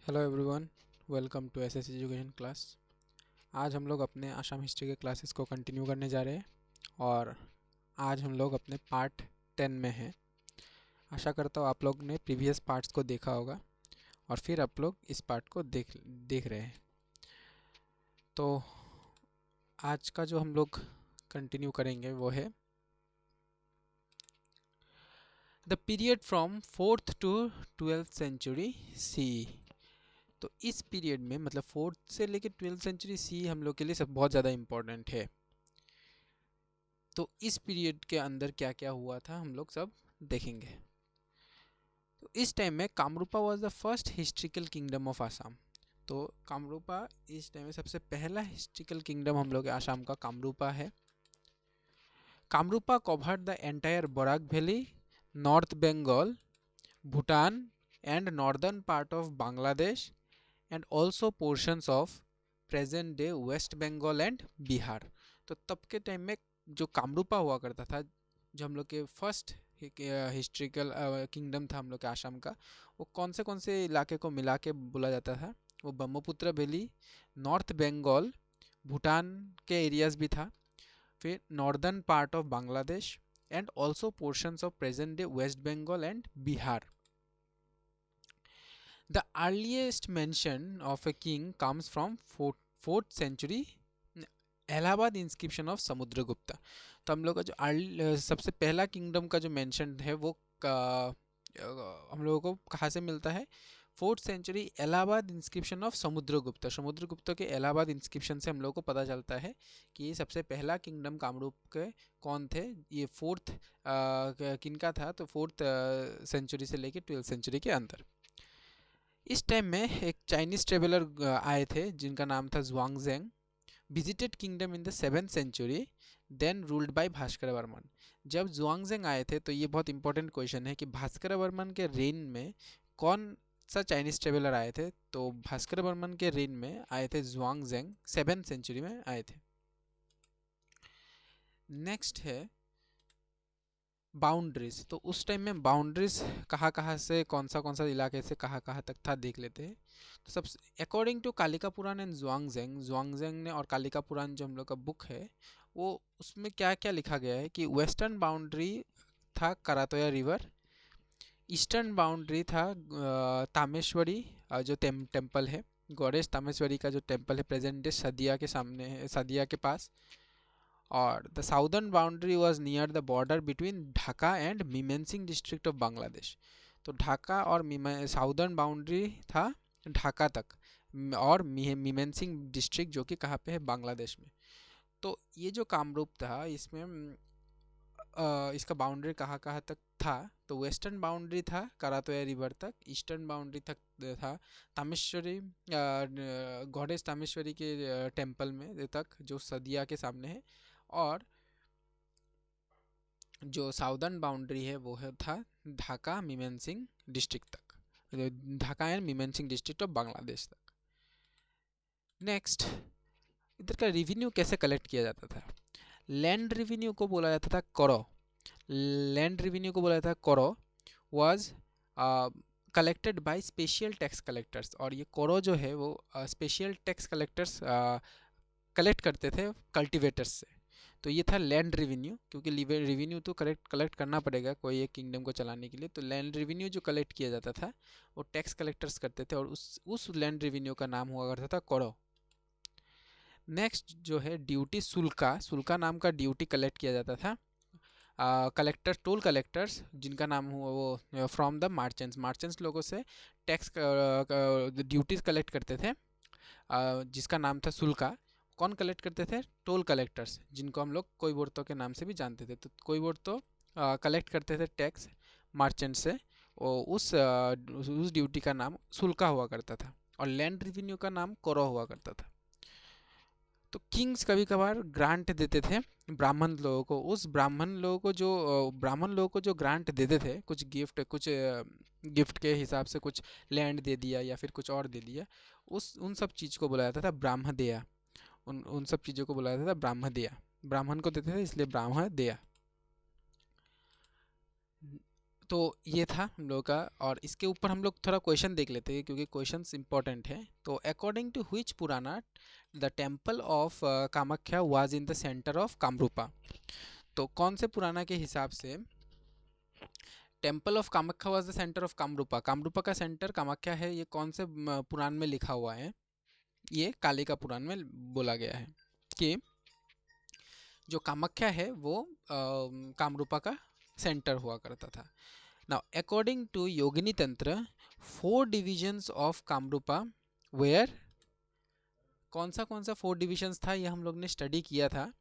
Hello everyone, welcome to SS education class. आज हम लोग अपने आसाम हिस्ट्री के क्लासेस को कंटिन्यू करने जा रहे हैं और आज हम लोग अपने पार्ट 10 में हैं। आशा करता हूँ आप लोग ने प्रीवियस पार्ट्स को देखा होगा और फिर आप लोग इस पार्ट को देख रहे हैं। तो आज का जो हम लोग कंटिन्यू करेंगे वो है the period from 4th to 12th century C. तो इस पीरियड में मतलब 4th से लेकर 12th सेंचुरी सी हम लोग के लिए सब बहुत ज़्यादा इम्पोर्टेंट है। तो इस पीरियड के अंदर क्या क्या हुआ था हम लोग सब देखेंगे। तो इस टाइम में Kamrupa was the first historical kingdom of Assam. तो कामरूपा इस टाइम में सबसे पहला हिस्ट्रिकल किंगडम हम लोग आसाम का कामरूपा है। Kamarupa covered the entire Barak valley, north Bengal, Bhutan and northern part of Bangladesh and also portions of present day west Bengal and Bihar. तो तब के टाइम में जो कामरूपा हुआ करता था, जो हम लोग के फर्स्ट हिस्ट्रिकल किंगडम था हम लोग के आसाम का, वो कौन से इलाके को मिला के बोला जाता था। वो ब्रह्मपुत्र वैली, नॉर्थ बंगाल, भूटान के एरियाज भी था, फिर northern part of Bangladesh and also portions of present day west Bengal and Bihar. The earliest mention of a king comes from 4th century Allahabad inscription of Samudragupta. तो हम लोग का जो सबसे पहला किंगडम का जो मेंशन है वो हम लोगों को कहाँ से मिलता है? 4th century Allahabad inscription of Samudragupta. Samudragupta के इलाहाबाद इंस्क्रिप्शन से हम लोग को पता चलता है कि ये सबसे पहला किंगडम कामरूप के कौन थे। ये 4th किनका था? तो 4th सेंचुरी से लेके 12th सेंचुरी के अंदर। इस टाइम में एक चाइनीज ट्रेवलर आए थे जिनका नाम था Xuanzang. Visited kingdom in the 7th century, then ruled by Bhaskar Varman. जब जुआंगजेंग आए थे, तो ये बहुत इंपॉर्टेंट क्वेश्चन है कि भास्कर वर्मन के रेन में कौन सा चाइनीज ट्रेवलर आए थे? तो भास्कर वर्मन के रेन में आए थे जुआंगजेंग, 7th सेंचुरी में आए थे। नेक्स्ट है बाउंड्रीज। तो उस टाइम में बाउंड्रीज कहाँ कहाँ से कौन सा इलाके से कहाँ तक था देख लेते हैं। तो सब according to Kalika Purana and Xuanzang ने और कालिका पुराण जो हम लोग का बुक है, वो उसमें क्या क्या लिखा गया है कि वेस्टर्न बाउंड्री था करातोया रिवर, ईस्टर्न बाउंड्री था तामेश्वरी, जो टेम्पल है गॉडेस तामेश्वरी का जो टेम्पल है प्रेजेंट डे सदिया के सामने है, सदिया के पास। और the southern boundary was near the border between Dhaka and Mymensingh district of Bangladesh. तो ढाका और साउदर्न बाउंड्री था ढाका तक, और मीमेंसिंग डिस्ट्रिक्ट जो कि कहाँ पे है? बांग्लादेश में। तो ये जो कामरूप था इसमें इसका बाउंड्री कहाँ कहाँ तक था? तो वेस्टर्न बाउंड्री था करातोया रिवर तक, ईस्टर्न बाउंड्री तक था तामेश्वरी, गॉडेस तामेश्वरी के टेम्पल में तक जो सदिया के सामने है, और जो साउदर्न बाउंड्री है वो है था ढाका मीमेंसिंग डिस्ट्रिक्ट तक, Dhaka and Mymensingh district of Bangladesh तक। नेक्स्ट, इधर का रेवेन्यू कैसे कलेक्ट किया जाता था? लैंड रेवेन्यू को बोला जाता था करो। लैंड रेवेन्यू को बोला जाता था करो। Was collected by special tax collectors. और ये करो जो है वो स्पेशल टैक्स कलेक्टर्स कलेक्ट करते थे कल्टिवेटर्स से। तो ये था लैंड रेवेन्यू, क्योंकि रेवेन्यू तो कलेक्ट करना पड़ेगा कोई एक किंगडम को चलाने के लिए। तो लैंड रेवेन्यू जो कलेक्ट किया जाता था वो टैक्स कलेक्टर्स करते थे, और उस लैंड रेवेन्यू का नाम हुआ करता था करो। नेक्स्ट जो है ड्यूटी, सुल्का। सुल्का नाम का ड्यूटी कलेक्ट किया जाता था कलेक्टर, टोल कलेक्टर्स जिनका नाम हुआ वो फ्रॉम द मार्चेंट्स। मार्चेंट्स लोगों से टैक्स ड्यूटीज कलेक्ट करते थे, जिसका नाम था सुल्का। कौन कलेक्ट करते थे? टोल कलेक्टर्स, जिनको हम लोग कोई बोर्तो के नाम से भी जानते थे। तो कोई बोर्तो कलेक्ट करते थे टैक्स मार्चेंट से, और उस ड्यूटी का नाम सुल्का हुआ करता था, और लैंड रेवेन्यू का नाम करो हुआ करता था। तो किंग्स कभी कभार ग्रांट देते थे ब्राह्मण लोगों को। उस ब्राह्मण लोगों को जो ग्रांट देते थे, कुछ गिफ्ट के हिसाब से कुछ लैंड दे दिया या फिर कुछ और दे दिया, उन सब चीज़ को बुलाया जाता था ब्राह्मदेया। उन सब चीज़ों को बुलाया जाता था ब्राह्मदेया। ब्राह्मण को देते थे इसलिए ब्राह्मदेया। तो ये था हम लोग का, और इसके ऊपर हम लोग थोड़ा क्वेश्चन देख लेते हैं क्योंकि क्वेश्चंस इंपॉर्टेंट है। तो अकॉर्डिंग टू व्हिच पुराना the temple of Kamakhya was in the centre of Kamrupa. तो कौन से पुराना के हिसाब से temple of Kamakhya was the centre of Kamrupa, Kamrupa का सेंटर कामाख्या है, ये कौन से पुराण में लिखा हुआ है? ये कालिका पुराण में बोला गया है कि जो कामाख्या है वो कामरूपा का सेंटर हुआ करता था। नाउ अकॉर्डिंग टू योगिनी तंत्र 4 डिविजन्स ऑफ कामरूपा वेयर, कौन सा 4 डिविजन्स था ये हम लोग ने स्टडी किया था।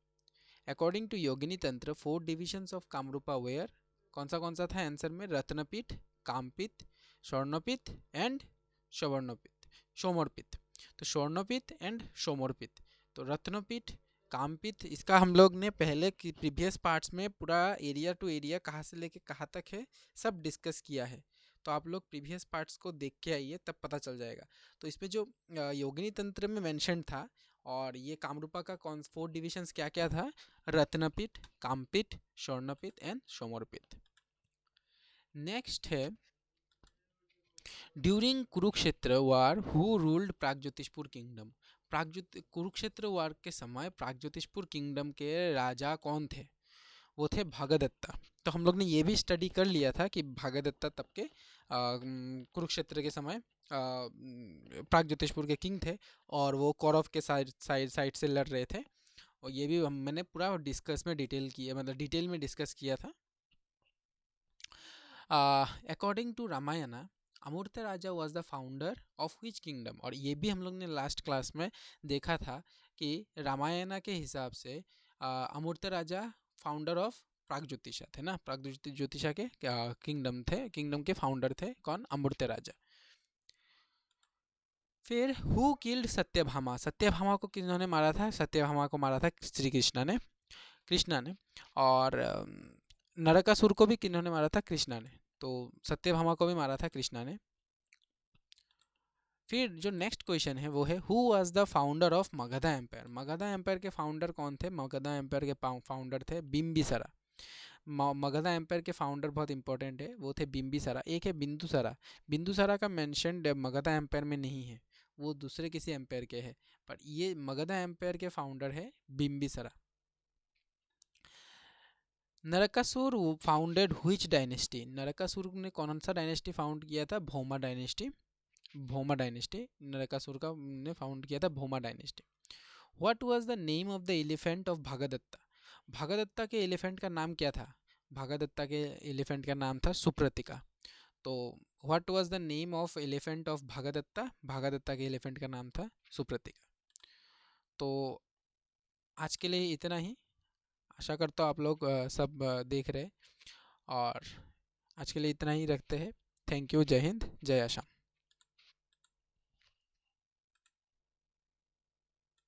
अकॉर्डिंग टू योगिनी तंत्र 4 डिविजन्स ऑफ कामरूपा वेयर, कौन सा था आंसर में? रत्नपीठ, कामपीठ, स्वर्णपीठ एंड सवर्णपीठ, सोमरपीठ। तो स्वर्णपीठ एंड सोमरपीठ। तो रत्नपीठ, कामपीठ, इसका हम लोग ने पहले की प्रीवियस पार्ट्स में पूरा एरिया टू एरिया कहाँ से लेके कहाँ तक है सब डिस्कस किया है। तो आप लोग प्रीवियस पार्ट्स को देख के आइए, तब पता चल जाएगा। तो इसमें जो योगिनी तंत्र में मेंशन था, और ये कामरूपा का 4 डिविजन्स क्या क्या था? रत्नपीठ, कामपीठ, स्वर्णपीठ एंड सोमरपीठ। नेक्स्ट है during Kurukshetra war who ruled Pragjyotishpur kingdom. Kurukshetra war के समय प्रागज्योतिषपुर किंगडम के राजा कौन थे? वो थे भगदत्ता। तो हम लोग ने ये भी स्टडी कर लिया था कि भगदत्ता तब के कुरुक्षेत्र के समय प्रागज्योतिषपुर के किंग थे, और वो कौरव के साइड से लड़ रहे थे। और ये भी मैंने पूरा डिस्कस में डिटेल किया, मतलब डिटेल में डिस्कस किया था। According to Ramayana Amurta Raja was the founder of which kingdom. और ये भी हम लोग ने लास्ट क्लास में देखा था कि रामायण के हिसाब से अमूर्त राजा फाउंडर ऑफ प्रागज्योतिषा थे ना, प्रागज्योतिषा के किंगडम थे, किंगडम के फाउंडर थे कौन? अमूर्त राजा। फिर हु किल्ड सत्यभामा, सत्यभामा को किन्होंने मारा था? सत्यभामा को मारा था श्री कृष्णा ने। और नरकासुर को भी किन्होंने मारा था? कृष्णा ने। तो सत्यभामा को भी मारा था कृष्णा ने। फिर जो नेक्स्ट क्वेश्चन है वो है who was the founder of Magadha empire. Magadha empire के फाउंडर कौन थे? मगधा एम्पायर के फाउंडर थे बिम्बिसारा। मगधा एम्पायर के फाउंडर बहुत इंपॉर्टेंट है, वो थे बिम्बिसारा। एक है बिंदुसारा, बिंदुसारा का मेंशन मगधा एम्पायर में नहीं है, वो दूसरे किसी एम्पायर के हैं, पर ये मगधा एम्पायर के फाउंडर है Bimbisara. Narakasura founded which dynasty. Narakasura ने कौन सा डायनेस्टी फाउंड किया था? भौमा डायनेस्टी। भौमा डायनेस्टी नरकासुर का ने फाउंड किया था, Bhauma dynasty. What was the name of the elephant of Bhagadatta. Bhagadatta के एलिफेंट का नाम क्या था? भगदत्ता के एलिफेंट का नाम था सुप्रतिका। तो what was the name of elephant of Bhagadatta? Bhagadatta के एलिफेंट का नाम था सुप्रतिका। तो आज के लिए इतना ही। आशा करता हूँ आप लोग सब देख रहे, और आज के लिए इतना ही रखते हैं। Thank you. जय हिंद, जय आसाम।